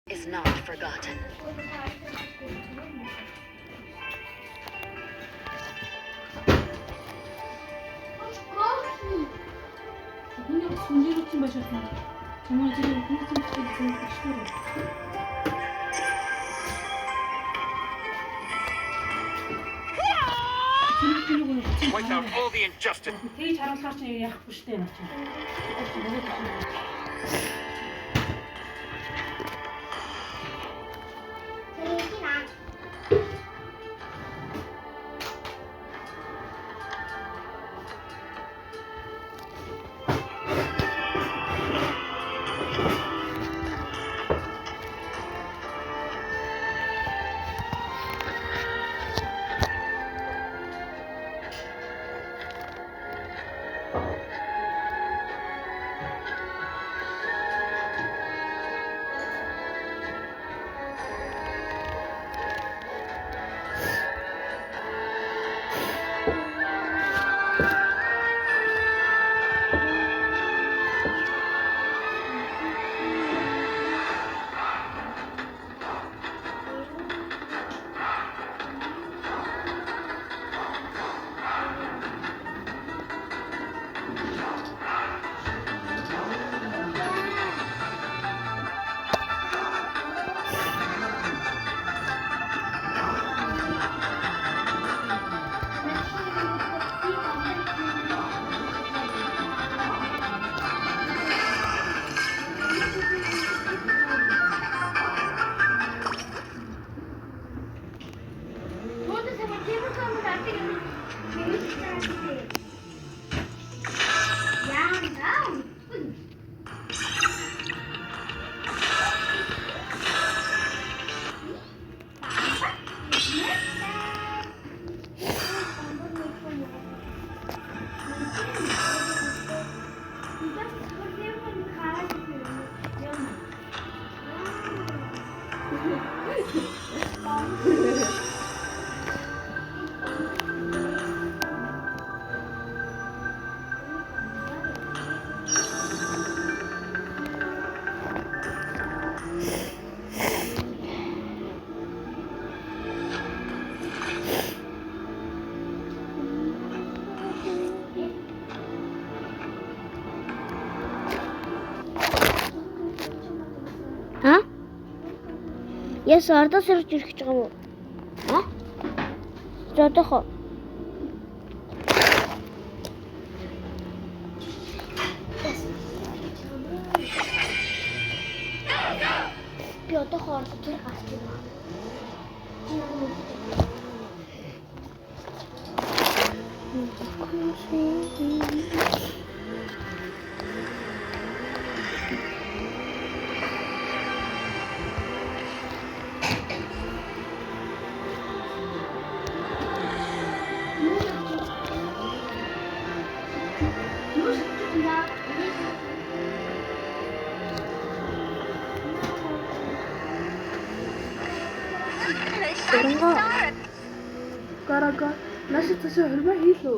is not forgotten. 그냥 손질국수 마셨어. 정말 지금 국수국수 좋은 거 싫어. Point out all the injustice. 되게 잘한 사실 약 부실 때 맞죠? 혹시 먹어 드시는 Hả? Я сарда сырч ирэх гэж байгаа юм уу? А? Зодохоо. Би одоо хоолой тэр гарч байна. Гарага. Наша төсөө хөрмөө хийлүү.